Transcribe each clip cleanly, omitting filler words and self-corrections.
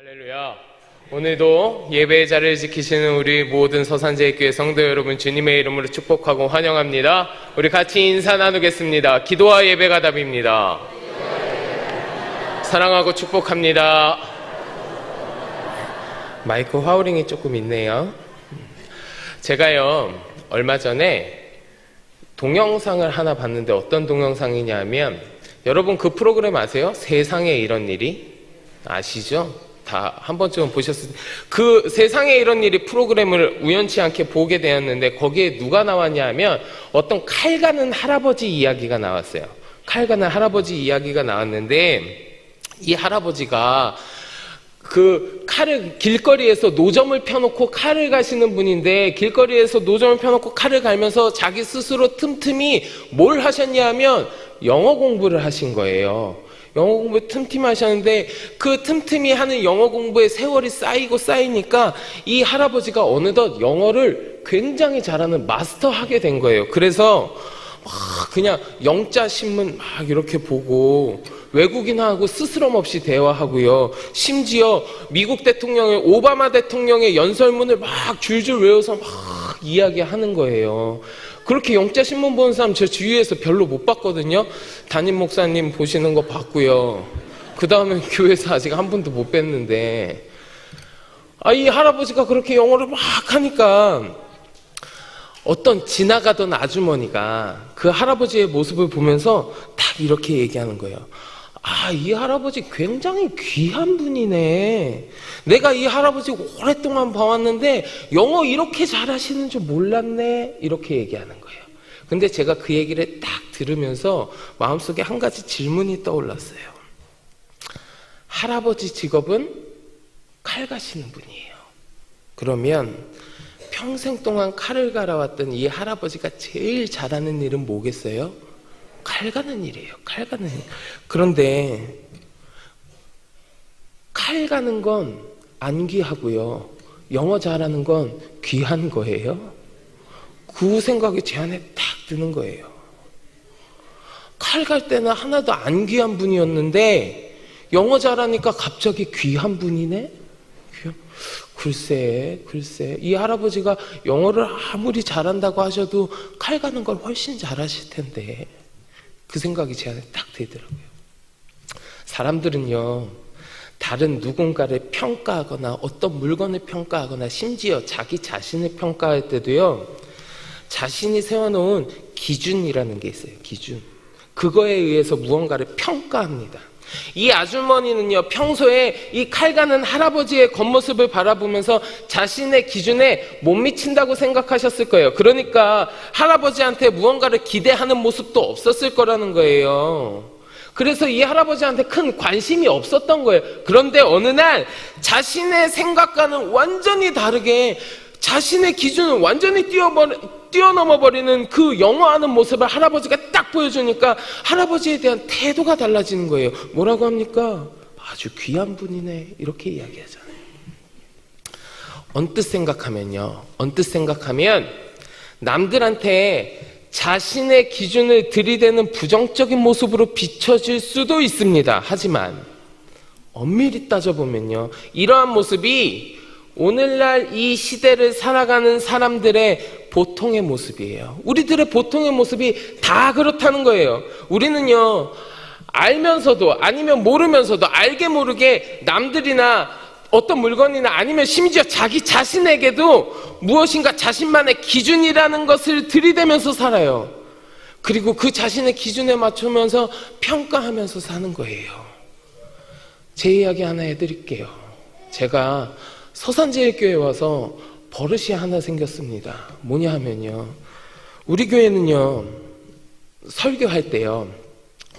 할렐루야. 오늘도 예배의 자리를 지키시는 우리 모든 서산제일교회 성도 여러분 주님의 이름으로 축복하고 환영합니다. 우리 같이 인사 나누겠습니다. 기도와 예배가 답입니다. 사랑하고 축복합니다. 마이크 화우링이 조금 있네요. 제가요 얼마 전에 동영상을 하나 봤는데 어떤 동영상이냐 하면, 여러분 그 프로그램 아세요? 세상에 이런 일이? 아시죠? 다 한 번쯤은 보셨을 텐데, 그 세상에 이런 일이 프로그램을 우연치 않게 보게 되었는데, 거기에 누가 나왔냐 하면 어떤 칼 가는 할아버지 이야기가 나왔어요. 칼 가는 할아버지 이야기가 나왔는데, 이 할아버지가 그 칼을 길거리에서 노점을 펴놓고 칼을 가시는 분인데, 길거리에서 노점을 펴놓고 칼을 갈면서 자기 스스로 틈틈이 뭘 하셨냐 하면 영어 공부를 하신 거예요. 영어 공부 틈틈이 하셨는데, 그 틈틈이 하는 영어 공부에 세월이 쌓이고 쌓이니까 이 할아버지가 어느덧 영어를 굉장히 잘하는 마스터하게 된 거예요. 그래서 막 그냥 영자 신문 막 이렇게 보고 외국인하고 스스럼 없이 대화하고요. 심지어 미국 대통령의 오바마 대통령의 연설문을 막 줄줄 외워서 막 이야기하는 거예요. 그렇게 영자 신문 보는 사람 제 주위에서 별로 못 봤거든요. 담임 목사님 보시는 거 봤고요. 그 다음에 교회에서 아직 한 분도 못 뵀는데, 이 할아버지가 그렇게 영어를 막 하니까 어떤 지나가던 아주머니가 그 할아버지의 모습을 보면서 딱 이렇게 얘기하는 거예요. 이 할아버지 굉장히 귀한 분이네. 내가 이 할아버지 오랫동안 봐왔는데 영어 이렇게 잘하시는 줄 몰랐네. 이렇게 얘기하는 거예요. 근데 제가 그 얘기를 딱 들으면서 마음속에 한 가지 질문이 떠올랐어요. 할아버지 직업은 칼 가시는 분이에요. 그러면 평생 동안 칼을 갈아왔던 이 할아버지가 제일 잘하는 일은 뭐겠어요? 칼 가는 일이에요. 칼 가는 일. 그런데 칼 가는 건 안 귀하고요, 영어 잘하는 건 귀한 거예요. 그 생각이 제 안에 딱 드는 거예요. 칼 갈 때는 하나도 안 귀한 분이었는데 영어 잘하니까 갑자기 귀한 분이네? 글쎄 이 할아버지가 영어를 아무리 잘한다고 하셔도 칼 가는 걸 훨씬 잘하실 텐데, 그 생각이 제 안에 딱 들더라고요. 사람들은요, 다른 누군가를 평가하거나 어떤 물건을 평가하거나 심지어 자기 자신을 평가할 때도요, 자신이 세워놓은 기준이라는 게 있어요. 기준. 그거에 의해서 무언가를 평가합니다. 이 아주머니는요, 평소에 이 칼 가는 할아버지의 겉모습을 바라보면서 자신의 기준에 못 미친다고 생각하셨을 거예요. 그러니까 할아버지한테 무언가를 기대하는 모습도 없었을 거라는 거예요. 그래서 이 할아버지한테 큰 관심이 없었던 거예요. 그런데 어느 날 자신의 생각과는 완전히 다르게 자신의 기준을 완전히 뛰어넘어버리는 그 영어하는 모습을 할아버지가 딱 보여주니까 할아버지에 대한 태도가 달라지는 거예요. 뭐라고 합니까? 아주 귀한 분이네. 이렇게 이야기하잖아요. 언뜻 생각하면 남들한테 자신의 기준을 들이대는 부정적인 모습으로 비춰질 수도 있습니다. 하지만 엄밀히 따져보면요, 이러한 모습이 오늘날 이 시대를 살아가는 사람들의 보통의 모습이에요. 우리들의 보통의 모습이 다 그렇다는 거예요. 우리는요, 알면서도 아니면 모르면서도 알게 모르게 남들이나 어떤 물건이나 아니면 심지어 자기 자신에게도 무엇인가 자신만의 기준이라는 것을 들이대면서 살아요. 그리고 그 자신의 기준에 맞추면서 평가하면서 사는 거예요. 제 이야기 하나 해드릴게요. 제가 서산제일교회에 와서 버릇이 하나 생겼습니다. 뭐냐 하면요, 우리 교회는요, 설교할 때요,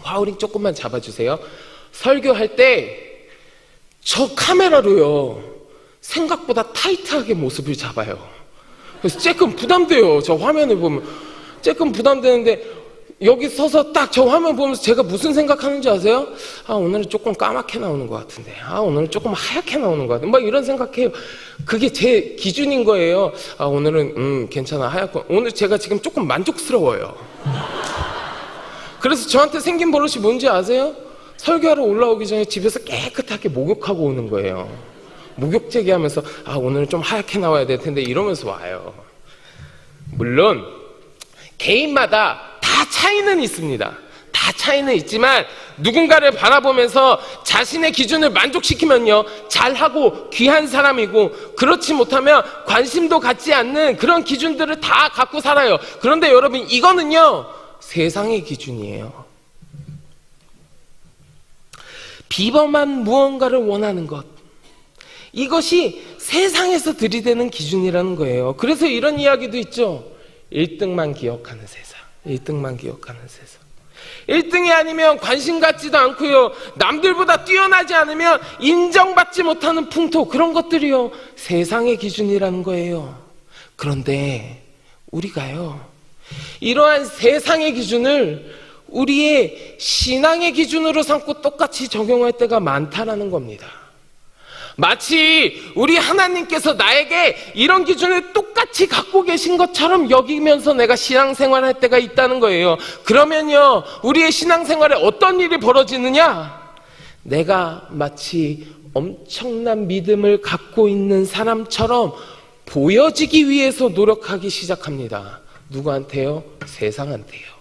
화우링 조금만 잡아주세요. 설교할 때 저 카메라로요, 생각보다 타이트하게 모습을 잡아요. 그래서 조금 부담돼요. 저 화면을 보면 조금 부담되는데, 여기 서서 딱 저 화면 보면서 제가 무슨 생각하는지 아세요? 오늘은 조금 까맣게 나오는 것 같은데, 오늘은 조금 하얗게 나오는 것 같은데, 막 이런 생각해요. 그게 제 기준인 거예요. 오늘은 괜찮아, 하얗고. 오늘 제가 지금 조금 만족스러워요. 그래서 저한테 생긴 버릇이 뭔지 아세요? 설교하러 올라오기 전에 집에서 깨끗하게 목욕하고 오는 거예요. 목욕제기 하면서 오늘은 좀 하얗게 나와야 될 텐데 이러면서 와요. 물론 개인마다 다 차이는 있습니다. 다 차이는 있지만 누군가를 바라보면서 자신의 기준을 만족시키면요, 잘하고 귀한 사람이고, 그렇지 못하면 관심도 갖지 않는 그런 기준들을 다 갖고 살아요. 그런데 여러분, 이거는요 세상의 기준이에요. 비범한 무언가를 원하는 것, 이것이 세상에서 들이대는 기준이라는 거예요. 그래서 이런 이야기도 있죠. 1등만 기억하는 세상. 1등만 기억하는 세상. 1등이 아니면 관심 갖지도 않고요, 남들보다 뛰어나지 않으면 인정받지 못하는 풍토, 그런 것들이요 세상의 기준이라는 거예요. 그런데 우리가요, 이러한 세상의 기준을 우리의 신앙의 기준으로 삼고 똑같이 적용할 때가 많다라는 겁니다. 마치 우리 하나님께서 나에게 이런 기준을 똑같이 갖고 계신 것처럼 여기면서 내가 신앙생활을 할 때가 있다는 거예요. 그러면요, 우리의 신앙생활에 어떤 일이 벌어지느냐? 내가 마치 엄청난 믿음을 갖고 있는 사람처럼 보여지기 위해서 노력하기 시작합니다. 누구한테요? 세상한테요.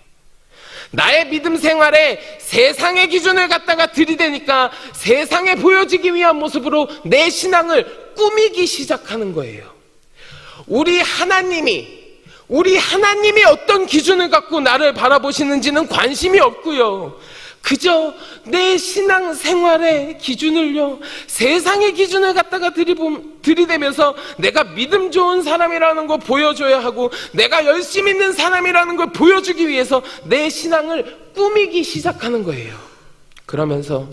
나의 믿음 생활에 세상의 기준을 갖다가 들이대니까 세상에 보여지기 위한 모습으로 내 신앙을 꾸미기 시작하는 거예요. 우리 하나님이 어떤 기준을 갖고 나를 바라보시는지는 관심이 없고요, 그저 내 신앙 생활의 기준을요, 세상의 기준을 갖다가 들이대면서 내가 믿음 좋은 사람이라는 걸 보여줘야 하고, 내가 열심 있는 사람이라는 걸 보여주기 위해서 내 신앙을 꾸미기 시작하는 거예요. 그러면서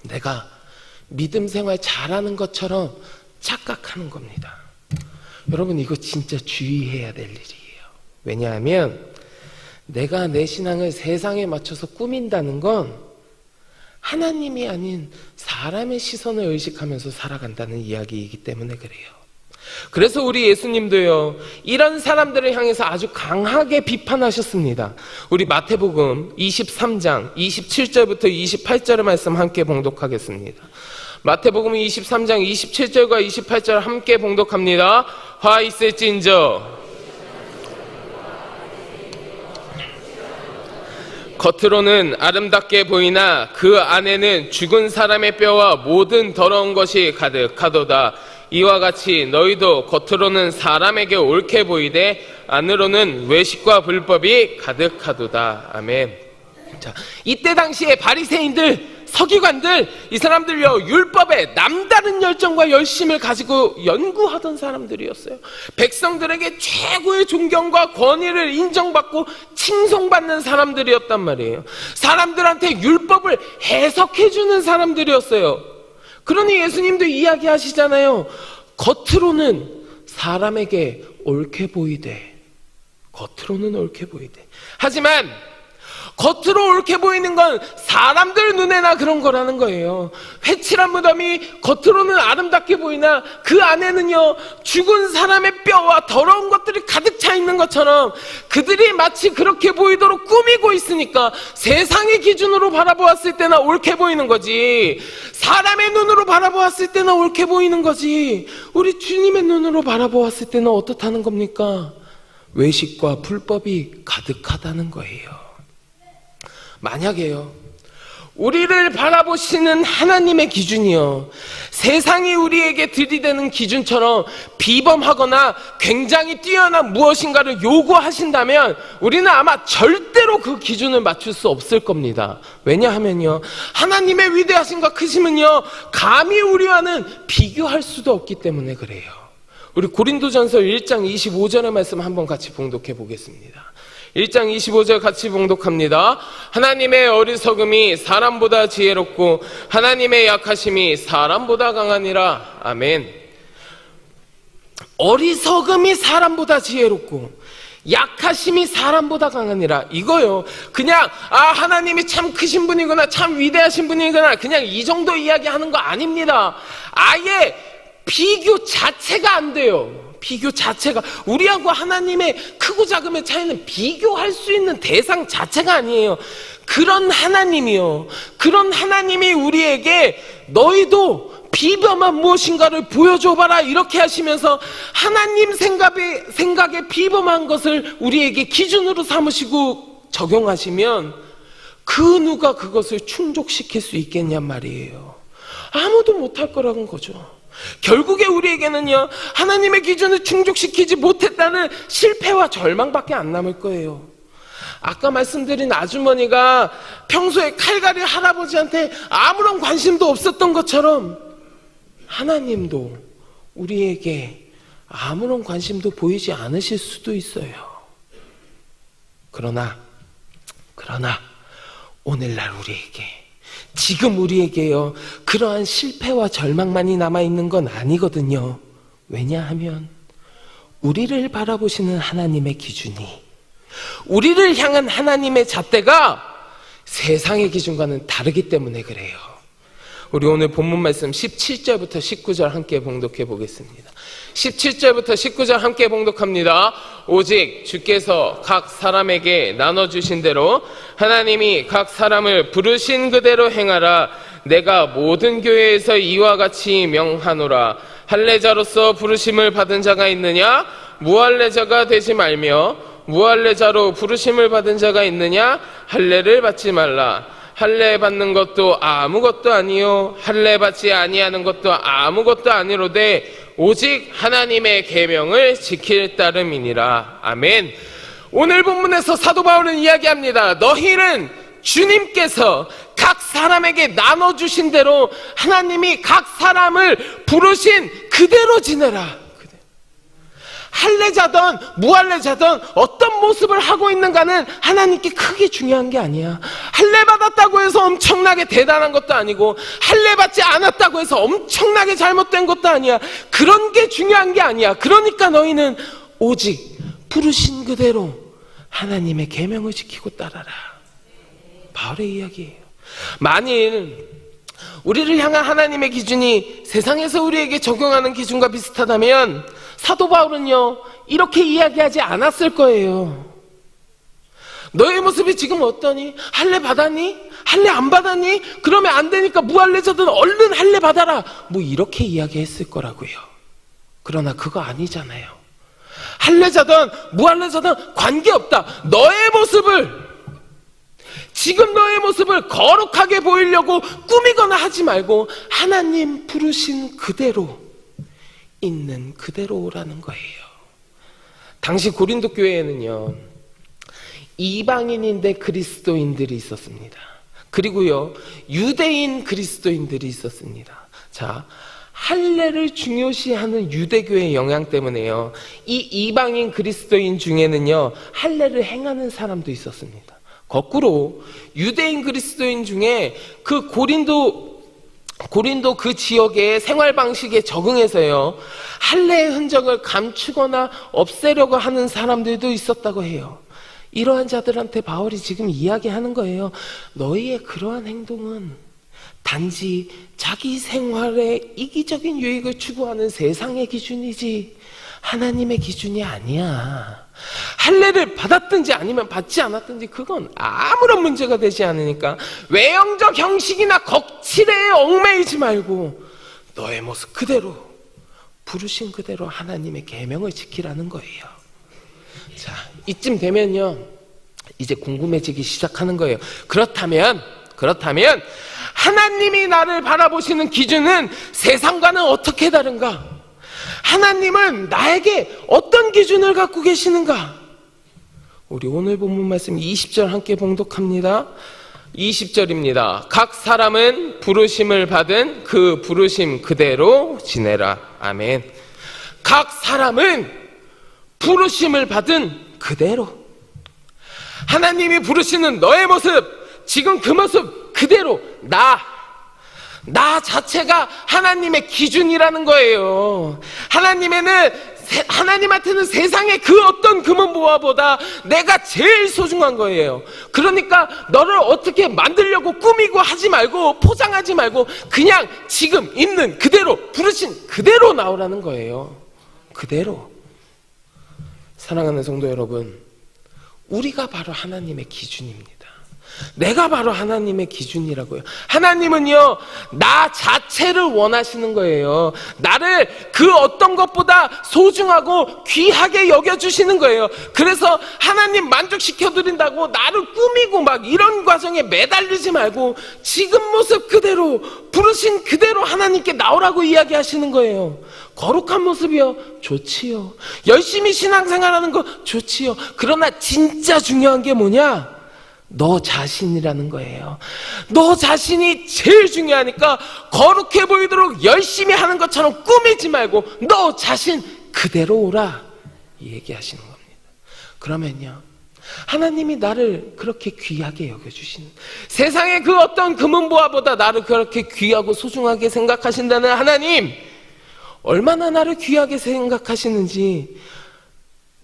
내가 믿음 생활 잘하는 것처럼 착각하는 겁니다. 여러분, 이거 진짜 주의해야 될 일이에요. 왜냐하면 내가 내 신앙을 세상에 맞춰서 꾸민다는 건 하나님이 아닌 사람의 시선을 의식하면서 살아간다는 이야기이기 때문에 그래요. 그래서 우리 예수님도요, 이런 사람들을 향해서 아주 강하게 비판하셨습니다. 우리 마태복음 23장 27절부터 28절의 말씀 함께 봉독하겠습니다. 마태복음 23장 27절과 28절 함께 봉독합니다. 화 있을진저 겉으로는 아름답게 보이나 그 안에는 죽은 사람의 뼈와 모든 더러운 것이 가득하도다. 이와 같이 너희도 겉으로는 사람에게 옳게 보이되 안으로는 외식과 불법이 가득하도다. 아멘. 자, 이때 당시에 바리새인들, 서기관들, 이 사람들요, 율법에 남다른 열정과 열심을 가지고 연구하던 사람들이었어요. 백성들에게 최고의 존경과 권위를 인정받고 칭송받는 사람들이었단 말이에요. 사람들한테 율법을 해석해주는 사람들이었어요. 그러니 예수님도 이야기하시잖아요. 겉으로는 사람에게 옳게 보이되, 겉으로는 옳게 보이되, 하지만 겉으로 옳게 보이는 건 사람들 눈에나 그런 거라는 거예요. 회칠한 무덤이 겉으로는 아름답게 보이나 그 안에는요, 죽은 사람의 뼈와 더러운 것들이 가득 차 있는 것처럼 그들이 마치 그렇게 보이도록 꾸미고 있으니까 세상의 기준으로 바라보았을 때나 옳게 보이는 거지, 사람의 눈으로 바라보았을 때나 옳게 보이는 거지, 우리 주님의 눈으로 바라보았을 때는 어떻다는 겁니까? 외식과 불법이 가득하다는 거예요. 만약에요, 우리를 바라보시는 하나님의 기준이요, 세상이 우리에게 들이대는 기준처럼 비범하거나 굉장히 뛰어난 무엇인가를 요구하신다면 우리는 아마 절대로 그 기준을 맞출 수 없을 겁니다. 왜냐하면요, 하나님의 위대하심과 크심은요, 감히 우리와는 비교할 수도 없기 때문에 그래요. 우리 고린도전서 1장 25절의 말씀 한번 같이 봉독해 보겠습니다. 1장 25절 같이 봉독합니다. 하나님의 어리석음이 사람보다 지혜롭고 하나님의 약하심이 사람보다 강하니라. 아멘. 어리석음이 사람보다 지혜롭고 약하심이 사람보다 강하니라. 이거요, 그냥 하나님이 참 크신 분이구나, 참 위대하신 분이구나, 그냥 이 정도 이야기하는 거 아닙니다. 아예 비교 자체가 안 돼요. 비교 자체가, 우리하고 하나님의 크고 작음의 차이는 비교할 수 있는 대상 자체가 아니에요. 그런 하나님이요, 그런 하나님이 우리에게 너희도 비범한 무엇인가를 보여줘봐라 이렇게 하시면서 하나님 생각에 비범한 것을 우리에게 기준으로 삼으시고 적용하시면 그 누가 그것을 충족시킬 수 있겠냔 말이에요. 아무도 못할 거라는 거죠. 결국에 우리에게는요, 하나님의 기준을 충족시키지 못했다는 실패와 절망밖에 안 남을 거예요. 아까 말씀드린 아주머니가 평소에 칼갈이 할아버지한테 아무런 관심도 없었던 것처럼 하나님도 우리에게 아무런 관심도 보이지 않으실 수도 있어요. 그러나 오늘날 우리에게, 지금 우리에게요, 그러한 실패와 절망만이 남아있는 건 아니거든요. 왜냐하면 우리를 바라보시는 하나님의 기준이, 우리를 향한 하나님의 잣대가 세상의 기준과는 다르기 때문에 그래요. 우리 오늘 본문 말씀 17절부터 19절 함께 봉독해 보겠습니다. 17절부터 19절 함께 봉독합니다. 오직 주께서 각 사람에게 나눠주신 대로 하나님이 각 사람을 부르신 그대로 행하라. 내가 모든 교회에서 이와 같이 명하노라. 할례자로서 부르심을 받은 자가 있느냐? 무할례자가 되지 말며, 무할례자로 부르심을 받은 자가 있느냐? 할례를 받지 말라. 할례 받는 것도 아무것도 아니요 할례 받지 아니하는 것도 아무것도 아니로되 오직 하나님의 계명을 지킬 따름이니라. 아멘. 오늘 본문에서 사도 바울은 이야기합니다. 너희는 주님께서 각 사람에게 나눠주신 대로 하나님이 각 사람을 부르신 그대로 지내라. 할례자든 무할례자든 어떤 모습을 하고 있는가는 하나님께 크게 중요한 게 아니야. 할례 받았다고 해서 엄청나게 대단한 것도 아니고, 할례 받지 않았다고 해서 엄청나게 잘못된 것도 아니야. 그런 게 중요한 게 아니야. 그러니까 너희는 오직 부르신 그대로 하나님의 계명을 지키고 따라라. 바울의 이야기예요. 만일 우리를 향한 하나님의 기준이 세상에서 우리에게 적용하는 기준과 비슷하다면 사도 바울은요, 이렇게 이야기하지 않았을 거예요. 너의 모습이 지금 어떠니? 할례 받았니? 할례 안 받았니? 그러면 안 되니까 무할례자든 얼른 할례 받아라. 뭐 이렇게 이야기했을 거라고요. 그러나 그거 아니잖아요. 할례자든 무할례자든 관계없다. 지금 너의 모습을 거룩하게 보이려고 꾸미거나 하지 말고 하나님 부르신 그대로, 있는 그대로 오라는 거예요. 당시 고린도 교회에는요, 이방인인데 그리스도인들이 있었습니다. 그리고요, 유대인 그리스도인들이 있었습니다. 자, 할례를 중요시하는 유대교의 영향 때문에요, 이 이방인 그리스도인 중에는요, 할례를 행하는 사람도 있었습니다. 거꾸로 유대인 그리스도인 중에 그 고린도 그 지역의 생활 방식에 적응해서요, 할례의 흔적을 감추거나 없애려고 하는 사람들도 있었다고 해요. 이러한 자들한테 바울이 지금 이야기하는 거예요. 너희의 그러한 행동은 단지 자기 생활에 이기적인 유익을 추구하는 세상의 기준이지 하나님의 기준이 아니야. 할례를 받았든지 아니면 받지 않았든지 그건 아무런 문제가 되지 않으니까 외형적 형식이나 거칠에 얽매이지 말고 너의 모습 그대로, 부르신 그대로 하나님의 계명을 지키라는 거예요. 자, 이쯤 되면요, 이제 궁금해지기 시작하는 거예요. 그렇다면 하나님이 나를 바라보시는 기준은 세상과는 어떻게 다른가? 하나님은 나에게 어떤 기준을 갖고 계시는가? 우리 오늘 본문 말씀 20절 함께 봉독합니다. 20절입니다. 각 사람은 부르심을 받은 그 부르심 그대로 지내라. 아멘. 각 사람은 부르심을 받은 그대로, 하나님이 부르시는 너의 모습, 지금 그 모습 그대로, 나 자체가 하나님의 기준이라는 거예요. 하나님한테는 세상의 그 어떤 금은보화보다 내가 제일 소중한 거예요. 그러니까 너를 어떻게 만들려고 꾸미고 하지 말고 포장하지 말고 그냥 지금 있는 그대로, 부르신 그대로 나오라는 거예요. 그대로. 사랑하는 성도 여러분, 우리가 바로 하나님의 기준입니다. 내가 바로 하나님의 기준이라고요. 하나님은요, 나 자체를 원하시는 거예요. 나를 그 어떤 것보다 소중하고 귀하게 여겨주시는 거예요. 그래서 하나님 만족시켜드린다고 나를 꾸미고 막 이런 과정에 매달리지 말고 지금 모습 그대로, 부르신 그대로 하나님께 나오라고 이야기하시는 거예요. 거룩한 모습이요, 좋지요. 열심히 신앙생활하는 거 좋지요. 그러나 진짜 중요한 게 뭐냐? 너 자신이라는 거예요. 너 자신이 제일 중요하니까 거룩해 보이도록 열심히 하는 것처럼 꾸미지 말고 너 자신 그대로 오라, 이 얘기하시는 겁니다. 그러면요, 하나님이 나를 그렇게 귀하게 여겨주시는, 세상의 그 어떤 금은보화보다 나를 그렇게 귀하고 소중하게 생각하신다는 하나님, 얼마나 나를 귀하게 생각하시는지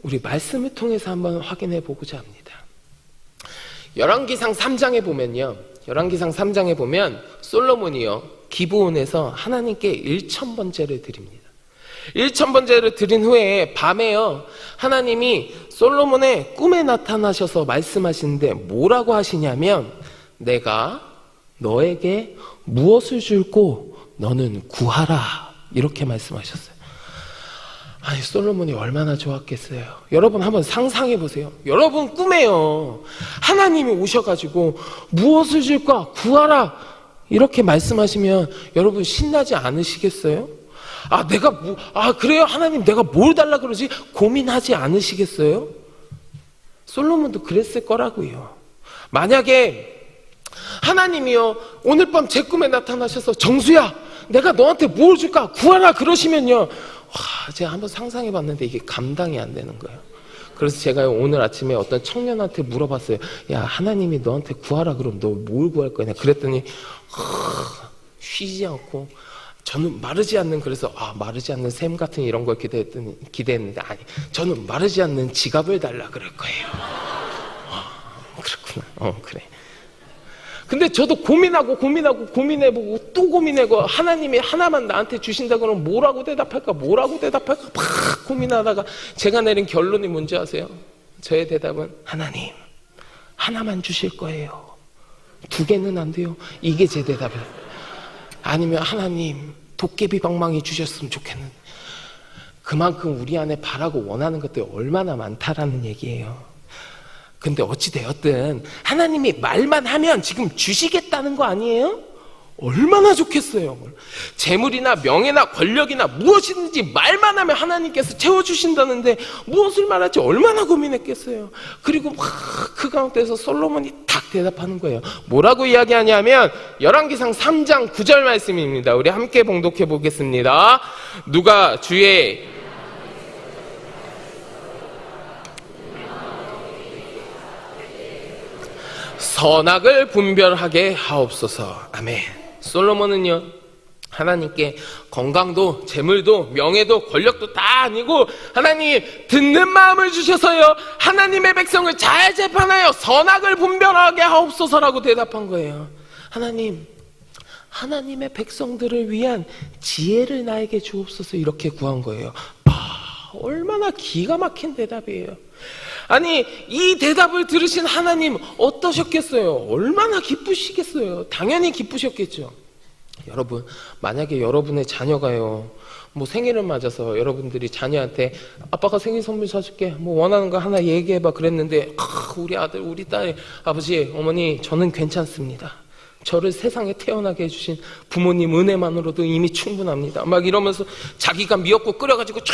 우리 말씀을 통해서 한번 확인해 보고자 합니다. 열왕기상 3장에 보면요, 열왕기상 3장에 보면 솔로몬이요, 기브온에서 하나님께 1000번제를 드립니다. 1000번제를 드린 후에 밤에요, 하나님이 솔로몬의 꿈에 나타나셔서 말씀하시는데 뭐라고 하시냐면, 내가 너에게 무엇을 줄고 너는 구하라, 이렇게 말씀하셨어요. 아니, 솔로몬이 얼마나 좋았겠어요. 여러분 한번 상상해 보세요. 여러분 꿈에요, 하나님이 오셔가지고 무엇을 줄까 구하라 이렇게 말씀하시면 여러분 신나지 않으시겠어요? 그래요 하나님, 내가 뭘 달라 그러지? 고민하지 않으시겠어요? 솔로몬도 그랬을 거라고요. 만약에 하나님이요, 오늘 밤 제 꿈에 나타나셔서 정수야, 내가 너한테 뭘 줄까 구하라 그러시면요, 제가 한번 상상해 봤는데 이게 감당이 안 되는 거예요. 그래서 제가 오늘 아침에 어떤 청년한테 물어봤어요. 야, 하나님이 너한테 구하라 그러면 너 뭘 구할 거냐? 그랬더니 쉬지 않고, 저는 마르지 않는, 그래서 마르지 않는 샘 같은 이런 걸 기대했는데, 아니, 저는 마르지 않는 지갑을 달라 그럴 거예요. 그렇구나. 그래. 근데 저도 고민해보고 또 고민해보고, 하나님이 하나만 나한테 주신다 그러면 뭐라고 대답할까 막 고민하다가 제가 내린 결론이 뭔지 아세요? 저의 대답은, 하나님 하나만 주실 거예요. 2개는 안 돼요. 이게 제 대답이에요. 아니면 하나님 도깨비 방망이 주셨으면 좋겠는데. 그만큼 우리 안에 바라고 원하는 것들이 얼마나 많다라는 얘기예요. 근데 어찌되었든 하나님이 말만 하면 지금 주시겠다는 거 아니에요? 얼마나 좋겠어요. 재물이나 명예나 권력이나 무엇이든지 말만 하면 하나님께서 채워주신다는데 무엇을 말할지 얼마나 고민했겠어요. 그리고 막 그 가운데서 솔로몬이 딱 대답하는 거예요. 뭐라고 이야기하냐면 열왕기상 3장 9절 말씀입니다. 우리 함께 봉독해 보겠습니다. 누가 주의 선악을 분별하게 하옵소서. 아멘. 솔로몬은요, 하나님께 건강도 재물도 명예도 권력도 다 아니고 하나님 듣는 마음을 주셔서요, 하나님의 백성을 잘 재판하여 선악을 분별하게 하옵소서라고 대답한 거예요. 하나님, 하나님의 백성들을 위한 지혜를 나에게 주옵소서, 이렇게 구한 거예요. 얼마나 기가 막힌 대답이에요. 아니, 이 대답을 들으신 하나님 어떠셨겠어요? 얼마나 기쁘시겠어요? 당연히 기쁘셨겠죠. 여러분, 만약에 여러분의 자녀가요, 뭐 생일을 맞아서 여러분들이 자녀한테 아빠가 생일 선물 사줄게, 뭐 원하는 거 하나 얘기해봐 그랬는데, 우리 아들 우리 딸, 아버지 어머니 저는 괜찮습니다, 저를 세상에 태어나게 해주신 부모님 은혜만으로도 이미 충분합니다, 막 이러면서 자기가 미역국 끓여가지고 쫙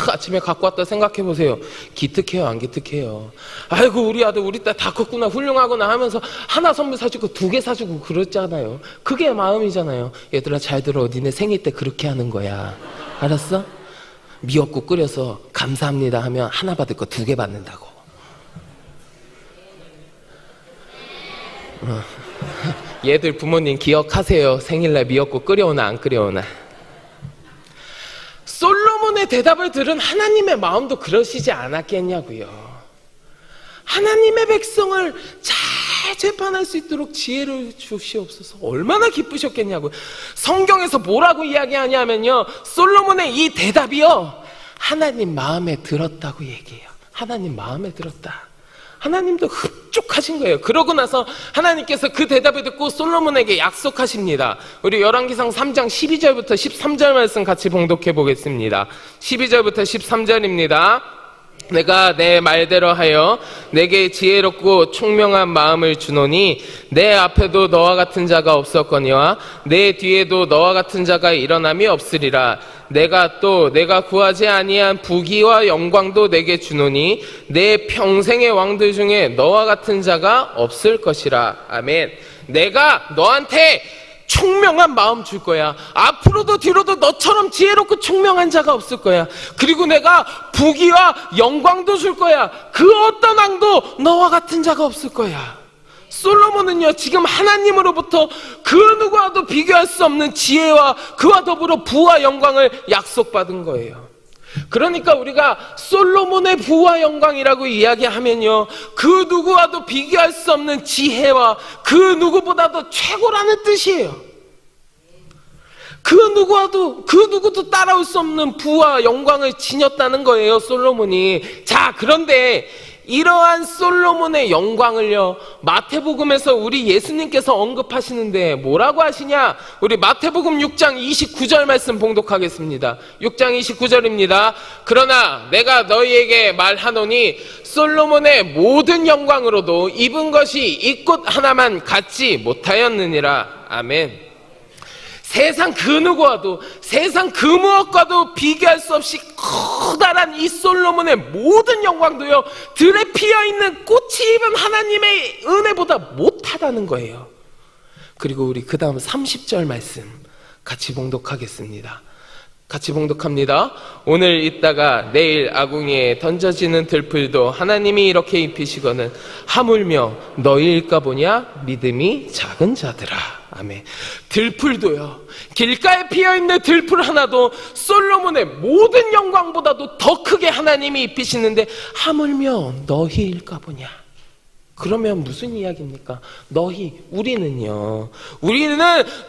아침에 갖고 왔다 생각해보세요. 기특해요, 안 기특해요? 아이고 우리 아들 우리 딸 다 컸구나, 훌륭하구나 하면서 하나 선물 사주고 2개 사주고 그랬잖아요. 그게 마음이잖아요. 얘들아 잘 들어, 니네 생일 때 그렇게 하는 거야, 알았어? 미역국 끓여서 감사합니다 하면 하나 받을 거 2개 받는다고. 얘들 부모님 기억하세요. 생일날 미역국 끓여오나 안 끓여오나. 솔로몬의 대답을 들은 하나님의 마음도 그러시지 않았겠냐고요. 하나님의 백성을 잘 재판할 수 있도록 지혜를 주시옵소서. 얼마나 기쁘셨겠냐고요. 성경에서 뭐라고 이야기하냐면요, 솔로몬의 이 대답이요, 하나님 마음에 들었다고 얘기해요. 하나님 마음에 들었다. 하나님도 흡족하신 거예요. 그러고 나서 하나님께서 그 대답을 듣고 솔로몬에게 약속하십니다. 우리 열왕기상 3장 12절부터 13절 말씀 같이 봉독해 보겠습니다. 12절부터 13절입니다. 내가 내 말대로 하여 내게 지혜롭고 총명한 마음을 주노니 내 앞에도 너와 같은 자가 없었거니와 내 뒤에도 너와 같은 자가 일어남이 없으리라. 내가 또 내가 구하지 아니한 부귀와 영광도 내게 주노니 내 평생의 왕들 중에 너와 같은 자가 없을 것이라. 아멘. 내가 너한테 총명한 마음 줄 거야. 앞으로도 뒤로도 너처럼 지혜롭고 총명한 자가 없을 거야. 그리고 내가 부귀와 영광도 줄 거야. 그 어떤 왕도 너와 같은 자가 없을 거야. 솔로몬은요, 지금 하나님으로부터 그 누구와도 비교할 수 없는 지혜와 그와 더불어 부와 영광을 약속받은 거예요. 그러니까 우리가 솔로몬의 부와 영광이라고 이야기하면요, 그 누구와도 비교할 수 없는 지혜와 그 누구보다도 최고라는 뜻이에요. 그 누구도 따라올 수 없는 부와 영광을 지녔다는 거예요, 솔로몬이. 자, 그런데 이러한 솔로몬의 영광을요, 마태복음에서 우리 예수님께서 언급하시는데 뭐라고 하시냐? 우리 마태복음 6장 29절 말씀 봉독하겠습니다. 6장 29절입니다. 그러나 내가 너희에게 말하노니 솔로몬의 모든 영광으로도 입은 것이 이 꽃 하나만 갖지 못하였느니라. 아멘. 세상 그 누구와도, 세상 그 무엇과도 비교할 수 없이 커다란 이 솔로몬의 모든 영광도요, 들에 피어있는 꽃이 입은 하나님의 은혜보다 못하다는 거예요. 그리고 우리 그 다음 30절 말씀 같이 봉독하겠습니다. 같이 봉독합니다. 오늘 있다가 내일 아궁이에 던져지는 들풀도 하나님이 이렇게 입히시거늘 하물며 너희일까 보냐? 믿음이 작은 자들아. 아멘. 들풀도요, 길가에 피어있는 들풀 하나도 솔로몬의 모든 영광보다도 더 크게 하나님이 입히시는데 하물며 너희일까 보냐. 그러면 무슨 이야기입니까? 우리는요, 우리는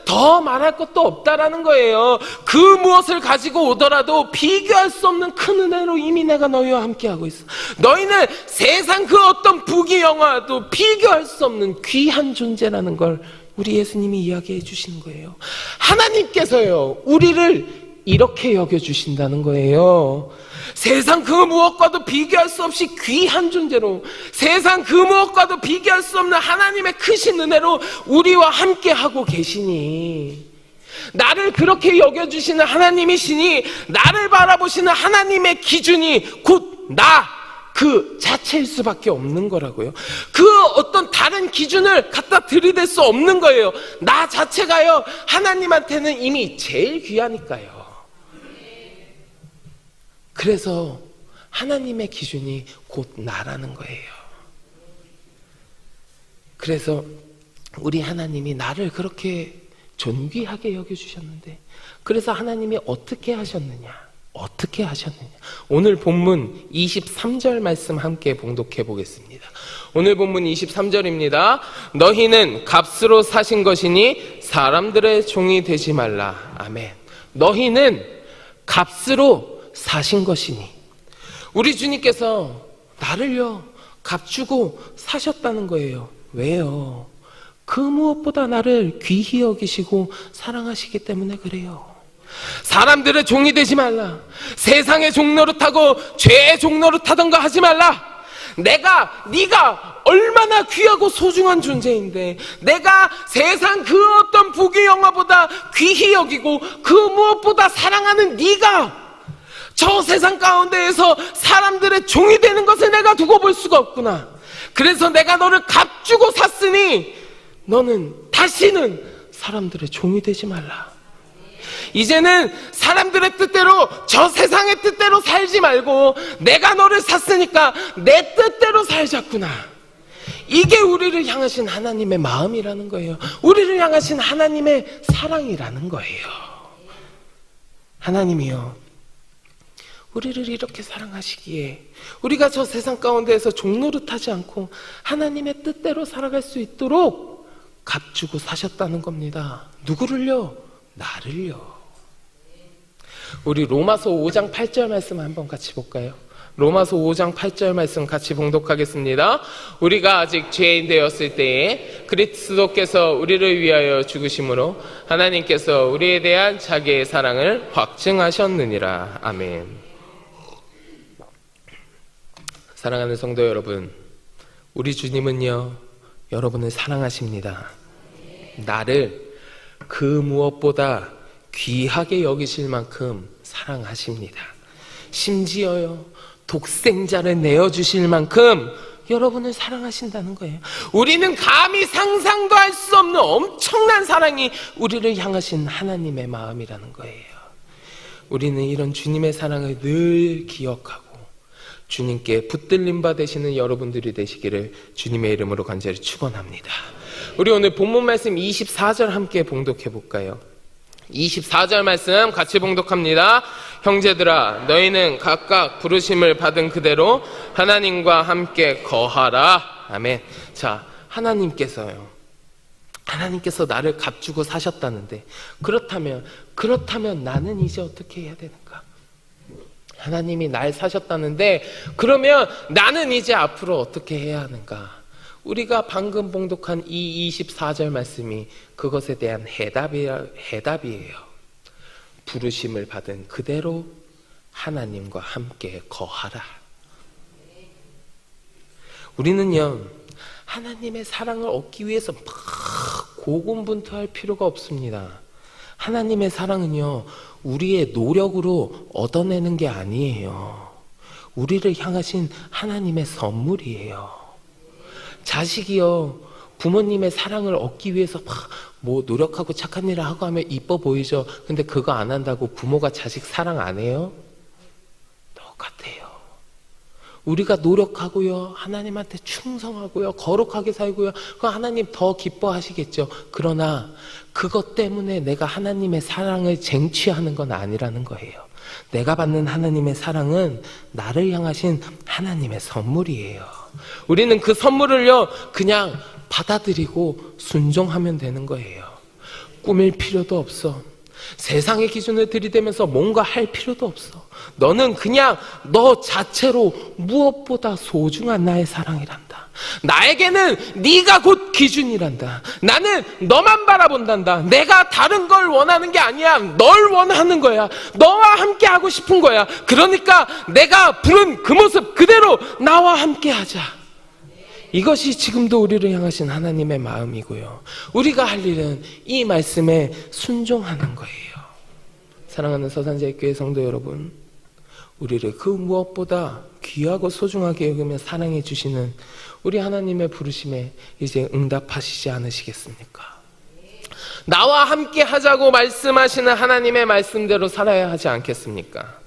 더 말할 것도 없다라는 거예요. 그 무엇을 가지고 오더라도 비교할 수 없는 큰 은혜로 이미 내가 너희와 함께하고 있어. 너희는 세상 그 어떤 부귀 영화도 비교할 수 없는 귀한 존재라는 걸 우리 예수님이 이야기해 주시는 거예요. 하나님께서요, 우리를 이렇게 여겨주신다는 거예요. 세상 그 무엇과도 비교할 수 없이 귀한 존재로, 세상 그 무엇과도 비교할 수 없는 하나님의 크신 은혜로 우리와 함께 하고 계시니, 나를 그렇게 여겨주시는 하나님이시니, 나를 바라보시는 하나님의 기준이 곧 그 자체일 수밖에 없는 거라고요. 그 어떤 다른 기준을 갖다 들이댈 수 없는 거예요. 나 자체가요, 하나님한테는 이미 제일 귀하니까요. 그래서 하나님의 기준이 곧 나라는 거예요. 그래서 우리 하나님이 나를 그렇게 존귀하게 여겨주셨는데, 그래서 하나님이 어떻게 하셨느냐? 오늘 본문 23절 말씀 함께 봉독해 보겠습니다. 오늘 본문 23절입니다. 너희는 값으로 사신 것이니 사람들의 종이 되지 말라. 아멘. 너희는 값으로 사신 것이니, 우리 주님께서 나를요, 값 주고 사셨다는 거예요. 왜요? 그 무엇보다 나를 귀히 여기시고 사랑하시기 때문에 그래요. 사람들의 종이 되지 말라. 세상의 종노릇하고 죄의 종노릇하던가 하지 말라. 네가 얼마나 귀하고 소중한 존재인데, 내가 세상 그 어떤 부귀 영화보다 귀히 여기고 그 무엇보다 사랑하는 네가 저 세상 가운데에서 사람들의 종이 되는 것을 내가 두고 볼 수가 없구나. 그래서 내가 너를 값주고 샀으니 너는 다시는 사람들의 종이 되지 말라. 이제는 사람들의 뜻대로, 저 세상의 뜻대로 살지 말고 내가 너를 샀으니까 내 뜻대로 살자꾸나. 이게 우리를 향하신 하나님의 마음이라는 거예요. 우리를 향하신 하나님의 사랑이라는 거예요. 하나님이요, 우리를 이렇게 사랑하시기에 우리가 저 세상 가운데에서 종노릇하지 않고 하나님의 뜻대로 살아갈 수 있도록 값주고 사셨다는 겁니다. 누구를요? 나를요. 우리 로마서 5장 8절 말씀 한번 같이 볼까요? 로마서 5장 8절 말씀 같이 봉독하겠습니다. 우리가 아직 죄인 되었을 때에 그리스도께서 우리를 위하여 죽으심으로 하나님께서 우리에 대한 자기의 사랑을 확증하셨느니라. 아멘. 사랑하는 성도 여러분, 우리 주님은요, 여러분을 사랑하십니다. 나를 그 무엇보다 귀하게 여기실 만큼 사랑하십니다. 심지어요, 독생자를 내어주실 만큼 여러분을 사랑하신다는 거예요. 우리는 감히 상상도 할 수 없는 엄청난 사랑이 우리를 향하신 하나님의 마음이라는 거예요. 우리는 이런 주님의 사랑을 늘 기억하고 주님께 붙들림 받으시는 여러분들이 되시기를 주님의 이름으로 간절히 축원합니다. 우리 오늘 본문 말씀 24절 함께 봉독해 볼까요? 24절 말씀 같이 봉독합니다. 형제들아, 너희는 각각 부르심을 받은 그대로 하나님과 함께 거하라. 아멘. 자, 하나님께서 나를 값주고 사셨다는데, 그렇다면 나는 이제 어떻게 해야 되는가? 하나님이 날 사셨다는데, 그러면 나는 이제 앞으로 어떻게 해야 하는가? 우리가 방금 봉독한 이 24절 말씀이 그것에 대한 해답이에요. 부르심을 받은 그대로 하나님과 함께 거하라. 우리는요, 하나님의 사랑을 얻기 위해서 막 고군분투할 필요가 없습니다. 하나님의 사랑은요, 우리의 노력으로 얻어내는 게 아니에요. 우리를 향하신 하나님의 선물이에요. 자식이요, 부모님의 사랑을 얻기 위해서 막 노력하고 착한 일을 하고 하면 이뻐 보이죠. 근데 그거 안 한다고 부모가 자식 사랑 안 해요? 똑같아요. 우리가 노력하고요, 하나님한테 충성하고요, 거룩하게 살고요, 그거 하나님 더 기뻐하시겠죠. 그러나 그것 때문에 내가 하나님의 사랑을 쟁취하는 건 아니라는 거예요. 내가 받는 하나님의 사랑은 나를 향하신 하나님의 선물이에요. 우리는 그 선물을요, 그냥 받아들이고 순종하면 되는 거예요. 꾸밀 필요도 없어. 세상의 기준을 들이대면서 뭔가 할 필요도 없어. 너는 그냥 너 자체로 무엇보다 소중한 나의 사랑이란다. 나에게는 네가 곧 기준이란다. 나는 너만 바라본단다. 내가 다른 걸 원하는 게 아니야. 널 원하는 거야. 너와 함께 하고 싶은 거야. 그러니까 내가 부른 그 모습 그대로 나와 함께 하자. 이것이 지금도 우리를 향하신 하나님의 마음이고요. 우리가 할 일은 이 말씀에 순종하는 거예요. 사랑하는 서산제일교회 성도 여러분, 우리를 그 무엇보다 귀하고 소중하게 여기며 사랑해 주시는 우리 하나님의 부르심에 이제 응답하시지 않으시겠습니까? 나와 함께 하자고 말씀하시는 하나님의 말씀대로 살아야 하지 않겠습니까?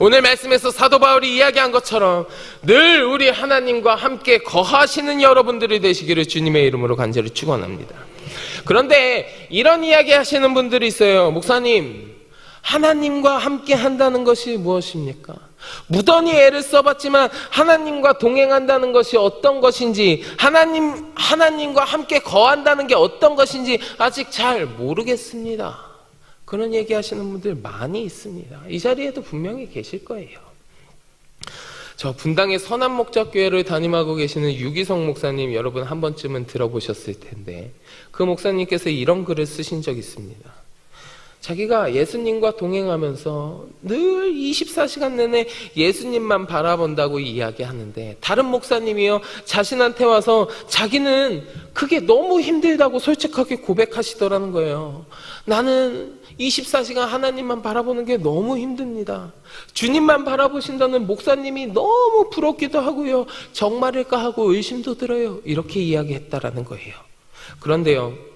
오늘 말씀에서 사도 바울이 이야기한 것처럼 늘 우리 하나님과 함께 거하시는 여러분들이 되시기를 주님의 이름으로 간절히 축원합니다. 그런데 이런 이야기 하시는 분들이 있어요. 목사님, 하나님과 함께 한다는 것이 무엇입니까? 무던히 애를 써봤지만 하나님과 동행한다는 것이 어떤 것인지, 하나님과 함께 거한다는 게 어떤 것인지 아직 잘 모르겠습니다. 그런 얘기하시는 분들 많이 있습니다. 이 자리에도 분명히 계실 거예요. 저 분당의 선한목자교회를 담임하고 계시는 유기성 목사님, 여러분 한 번쯤은 들어보셨을 텐데, 그 목사님께서 이런 글을 쓰신 적이 있습니다. 자기가 예수님과 동행하면서 늘 24시간 내내 예수님만 바라본다고 이야기하는데, 다른 목사님이요, 자신한테 와서 자기는 그게 너무 힘들다고 솔직하게 고백하시더라는 거예요. 나는 24시간 하나님만 바라보는 게 너무 힘듭니다. 주님만 바라보신다는 목사님이 너무 부럽기도 하고요, 정말일까 하고 의심도 들어요. 이렇게 이야기했다라는 거예요. 그런데요,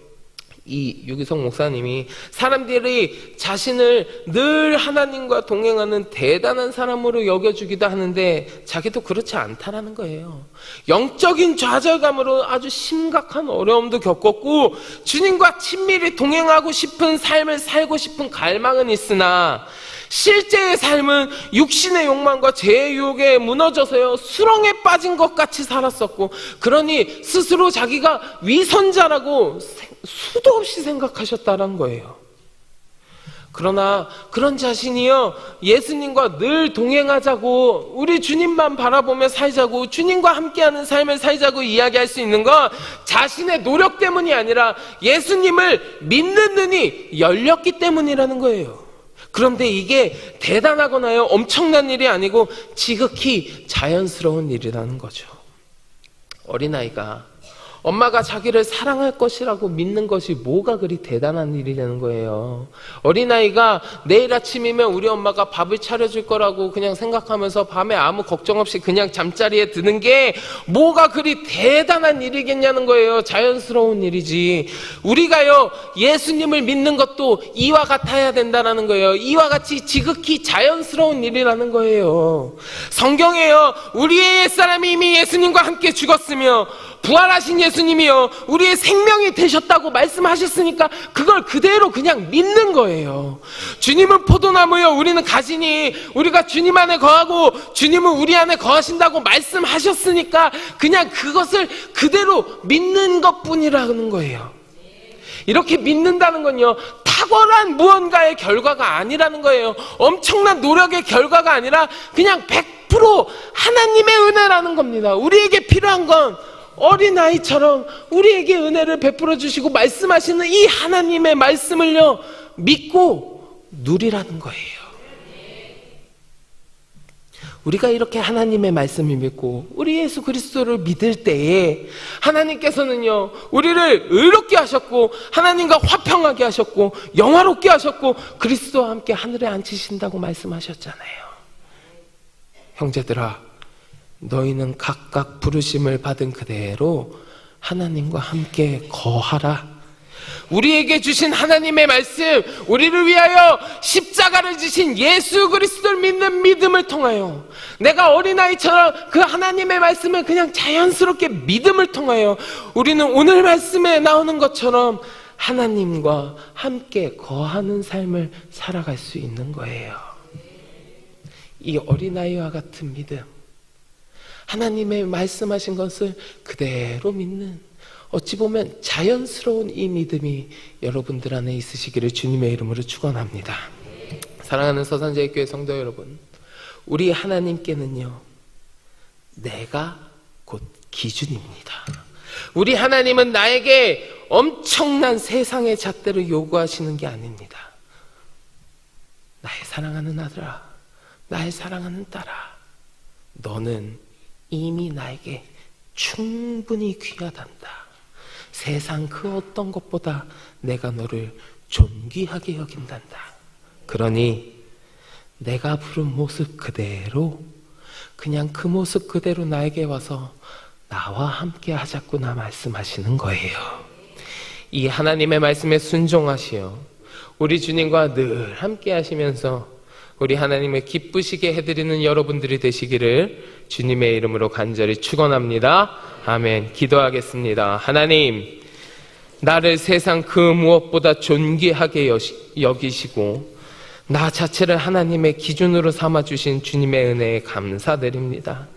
이 유기성 목사님이 사람들이 자신을 늘 하나님과 동행하는 대단한 사람으로 여겨주기도 하는데 자기도 그렇지 않다라는 거예요. 영적인 좌절감으로 아주 심각한 어려움도 겪었고, 주님과 친밀히 동행하고 싶은 삶을 살고 싶은 갈망은 있으나 실제의 삶은 육신의 욕망과 죄의 유혹에 무너져서요, 수렁에 빠진 것 같이 살았었고, 그러니 스스로 자기가 위선자라고 수도 없이 생각하셨다는 거예요. 그러나 그런 자신이요, 예수님과 늘 동행하자고, 우리 주님만 바라보며 살자고, 주님과 함께하는 삶을 살자고 이야기할 수 있는 건 자신의 노력 때문이 아니라 예수님을 믿는 눈이 열렸기 때문이라는 거예요. 그런데 이게 대단하거나요, 엄청난 일이 아니고 지극히 자연스러운 일이라는 거죠. 어린아이가 엄마가 자기를 사랑할 것이라고 믿는 것이 뭐가 그리 대단한 일이라는 거예요. 어린아이가 내일 아침이면 우리 엄마가 밥을 차려줄 거라고 그냥 생각하면서 밤에 아무 걱정 없이 그냥 잠자리에 드는 게 뭐가 그리 대단한 일이겠냐는 거예요. 자연스러운 일이지. 우리가요, 예수님을 믿는 것도 이와 같아야 된다는 거예요. 이와 같이 지극히 자연스러운 일이라는 거예요. 성경에요, 우리의 옛사람이 이미 예수님과 함께 죽었으며 부활하신 예수님이요, 우리의 생명이 되셨다고 말씀하셨으니까 그걸 그대로 그냥 믿는 거예요. 주님은 포도나무요, 우리는 가지니 우리가 주님 안에 거하고 주님은 우리 안에 거하신다고 말씀하셨으니까 그냥 그것을 그대로 믿는 것뿐이라는 거예요. 이렇게 믿는다는 건요, 탁월한 무언가의 결과가 아니라는 거예요. 엄청난 노력의 결과가 아니라 그냥 100% 하나님의 은혜라는 겁니다. 우리에게 필요한 건 어린아이처럼 우리에게 은혜를 베풀어 주시고 말씀하시는 이 하나님의 말씀을요, 믿고 누리라는 거예요. 우리가 이렇게 하나님의 말씀을 믿고 우리 예수 그리스도를 믿을 때에 하나님께서는요, 우리를 의롭게 하셨고 하나님과 화평하게 하셨고 영화롭게 하셨고 그리스도와 함께 하늘에 앉히신다고 말씀하셨잖아요. 형제들아, 너희는 각각 부르심을 받은 그대로 하나님과 함께 거하라. 우리에게 주신 하나님의 말씀, 우리를 위하여 십자가를 지신 예수 그리스도를 믿는 믿음을 통하여 내가 어린아이처럼 그 하나님의 말씀을 그냥 자연스럽게 믿음을 통하여 우리는 오늘 말씀에 나오는 것처럼 하나님과 함께 거하는 삶을 살아갈 수 있는 거예요. 이 어린아이와 같은 믿음, 하나님의 말씀하신 것을 그대로 믿는, 어찌 보면 자연스러운 이 믿음이 여러분들 안에 있으시기를 주님의 이름으로 축원합니다. 사랑하는 서산제일교회 성도 여러분, 우리 하나님께는요, 내가 곧 기준입니다. 우리 하나님은 나에게 엄청난 세상의 잣대를 요구하시는 게 아닙니다. 나의 사랑하는 아들아, 나의 사랑하는 딸아, 너는 이미 나에게 충분히 귀하단다. 세상 그 어떤 것보다 내가 너를 존귀하게 여긴단다. 그러니 내가 부른 모습 그대로, 그냥 그 모습 그대로 나에게 와서 나와 함께 하자꾸나 말씀하시는 거예요. 이 하나님의 말씀에 순종하시어 우리 주님과 늘 함께 하시면서 우리 하나님을 기쁘시게 해드리는 여러분들이 되시기를 주님의 이름으로 간절히 축원합니다. 아멘. 기도하겠습니다. 하나님, 나를 세상 그 무엇보다 존귀하게 여기시고 나 자체를 하나님의 기준으로 삼아주신 주님의 은혜에 감사드립니다.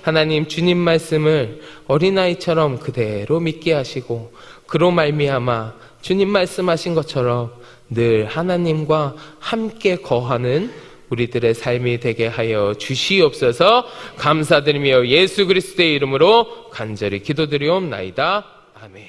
하나님, 주님 말씀을 어린아이처럼 그대로 믿게 하시고 그로 말미암아 주님 말씀하신 것처럼 늘 하나님과 함께 거하는 우리들의 삶이 되게 하여 주시옵소서. 감사드리며 예수 그리스도의 이름으로 간절히 기도드리옵나이다. 아멘.